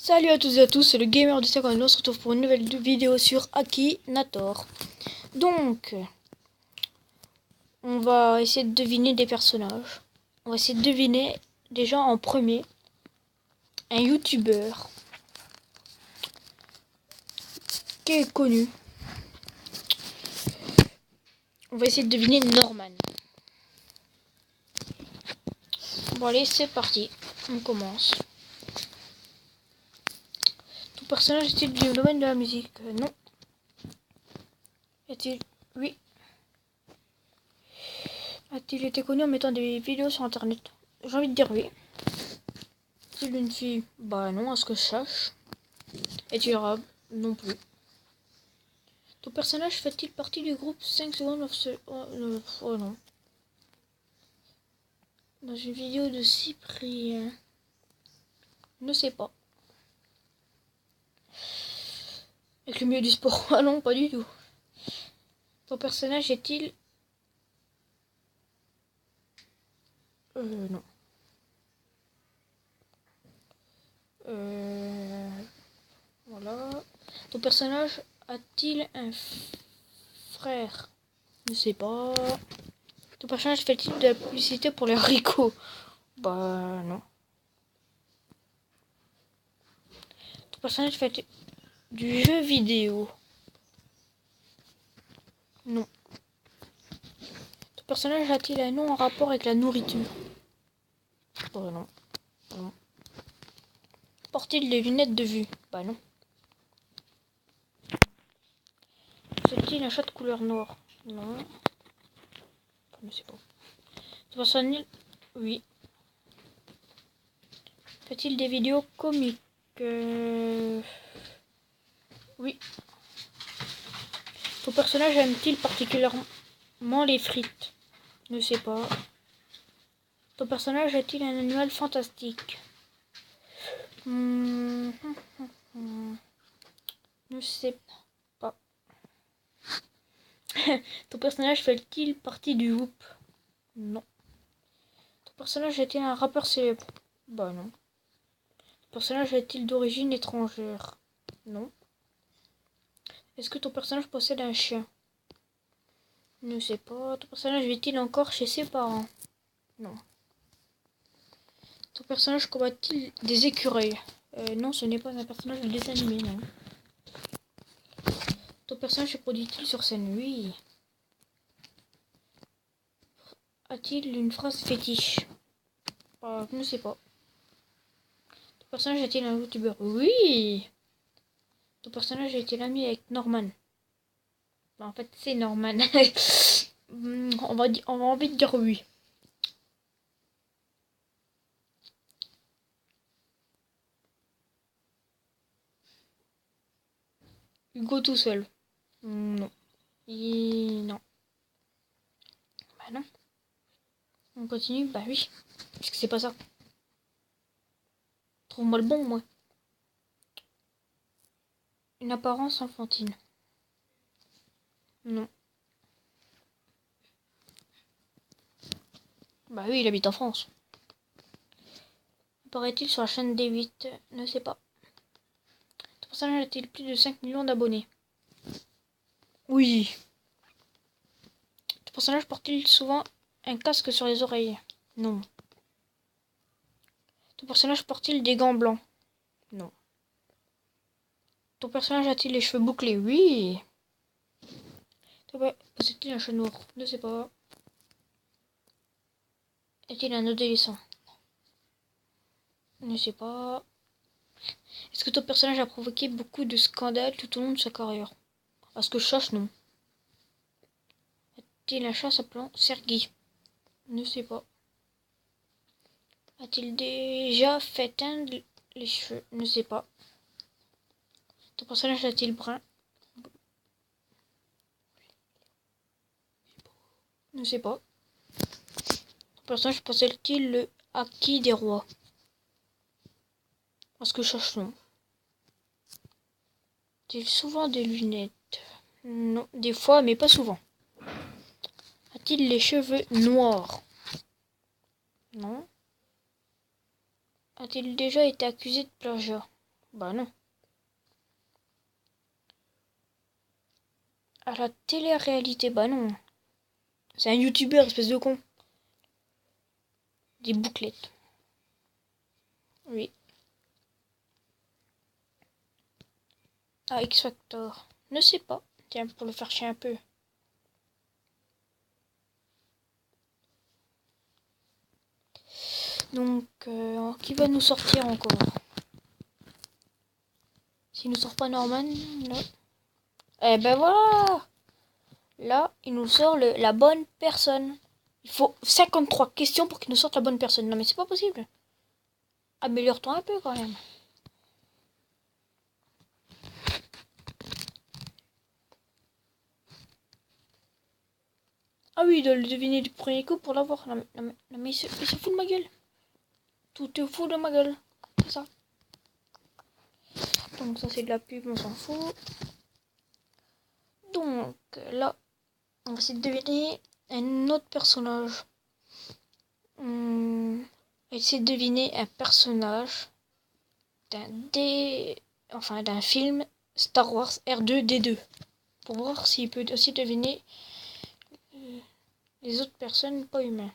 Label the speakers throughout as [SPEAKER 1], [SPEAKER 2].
[SPEAKER 1] Salut à tous et à tous, c'est le gamer du 50. On se retrouve pour une nouvelle vidéo sur Akinator. Donc, on va essayer de deviner des personnages. On va essayer de deviner déjà en premier un youtubeur qui est connu. On va essayer de deviner Norman. Bon allez, c'est parti. On commence. Ton personnage est-il du domaine de la musique? Non. Est-il... Oui. A-t-il été connu en mettant des vidéos sur internet? J'ai envie de dire oui. Est-il une fille? Bah non, à ce que je sache. Est-il arabe? Non plus. Ton personnage fait-il partie du groupe 5 secondes of the... Oh non. Dans une vidéo de Cyprien. Ne sais pas. Avec le milieu du sport. Ah non, pas du tout. Ton personnage est-il... Non. Voilà. Ton personnage a-t-il un frère? Ne sais pas. Ton personnage fait-il de la publicité pour les haricots? Bah non. Ton personnage fait du jeu vidéo? Non. Ton personnage a-t-il un nom en rapport avec la nourriture? Bah non. Non. Porte-t-il des lunettes de vue? Bah non. C'est-il un chat de couleur noire? Non. Je ne sais pas. Ton personnage... Oui. Fait-il des vidéos comiques? Oui. Ton personnage aime-t-il particulièrement les frites? Ne sais pas. Ton personnage a-t-il un animal fantastique? Ne sais pas. Ton personnage fait-il partie du groupe? Non. Ton personnage est-il un rappeur célèbre? Bah non. Ton personnage est-il d'origine étrangère? Non. Est-ce que ton personnage possède un chien? Ne sais pas. Ton personnage vit-il encore chez ses parents? Non. Ton personnage combat-t-il des écureuils? Non, ce n'est pas un personnage de dessin animé, non. Ton personnage se produit-il sur scène? Oui. A-t-il une phrase fétiche? Je ne sais pas. Ton personnage est-il un youtubeur? Oui. Ton personnage est-il ami avec Norman? En fait, c'est Norman. on va envie de dire oui. Hugo tout seul? Non. Non. Bah non. On continue? Bah oui. Est-ce que c'est pas ça? Trouve-moi le bon, moi. Une apparence enfantine? Non. Bah oui, il habite en France. Apparaît-il sur la chaîne D8? Ne sais pas. Ton personnage a-t-il plus de 5 millions d'abonnés? Oui. Ton personnage porte-t-il souvent un casque sur les oreilles? Non. Ton personnage porte-t-il des gants blancs? Non. Ton personnage a-t-il les cheveux bouclés? Oui. Possède-t-il un chat noir? Ne sais pas. Est-il un adolescent? Ne sais pas. Est-ce que ton personnage a provoqué beaucoup de scandales tout au long de sa carrière? À ce que je sache, non. A-t-il un chat s'appelant Sergei? Ne sais pas. A-t-il déjà fait teindre les cheveux? Ne sais pas. Ton personnage a-t-il brun? Ne sais pas. Ton personnage possède-t-il le Haki des rois? Parce que je cherche non. A-t-il souvent des lunettes? Non, des fois, mais pas souvent. A-t-il les cheveux noirs? Non. A-t-il déjà été accusé de plagiat? Bah non. À la télé-réalité, bah non. C'est un youtubeur, espèce de con. Des bouclettes. Oui. Ah, X Factor. Ne sais pas. Tiens, pour le faire chier un peu. Donc, qui va nous sortir encore? S'il nous sort pas Norman, non. Eh ben voilà. Là, il nous sort la bonne personne. Il faut 53 questions pour qu'il nous sorte la bonne personne. Non mais c'est pas possible. Améliore-toi un peu quand même. Ah oui, il doit le deviner du premier coup pour l'avoir. Non, mais il se fout de ma gueule. Tout est fou de ma gueule. C'est ça. Donc ça c'est de la pub, on s'en fout. Donc là, on va essayer de deviner un autre personnage. On va essayer de deviner un personnage d'un film Star Wars R2D2. Pour voir s'il peut aussi deviner les autres personnes pas humaines.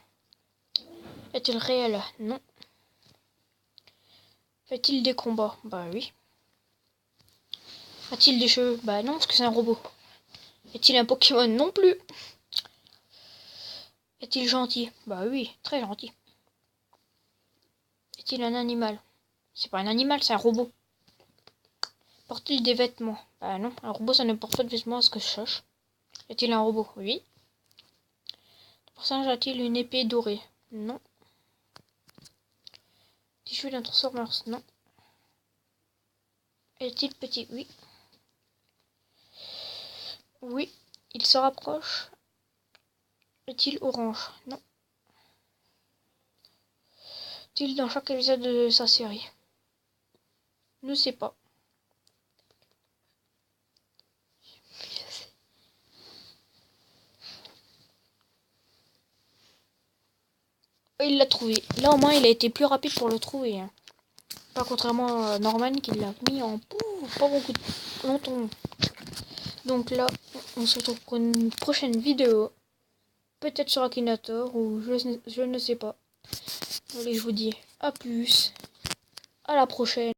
[SPEAKER 1] Est-il réel? Non. Fait-il des combats? Bah oui. A-t-il des cheveux? Bah non, parce que c'est un robot. Est-il un Pokémon? Non plus. Est-il gentil? Bah oui, très gentil. Est-il un animal? C'est pas un animal, c'est un robot. Porte-t-il des vêtements? Bah non, un robot ça ne porte pas de vêtements à ce que je sache. Est-il un robot? Oui. Le personnage a-t-il une épée dorée? Non. Est-il cheveux d'un Transformers? Non. Est-il petit? Oui. Oui. Il se rapproche. Est-il orange? Non. Est-il dans chaque épisode de sa série? Ne sais pas. Il l'a trouvé. Là au moins il a été plus rapide pour le trouver. Hein. Pas contrairement à Norman qui l'a mis en pas beaucoup de longtemps. Donc là, on se retrouve pour une prochaine vidéo. Peut-être sur Akinator ou je ne sais pas. Allez, je vous dis à plus. À la prochaine.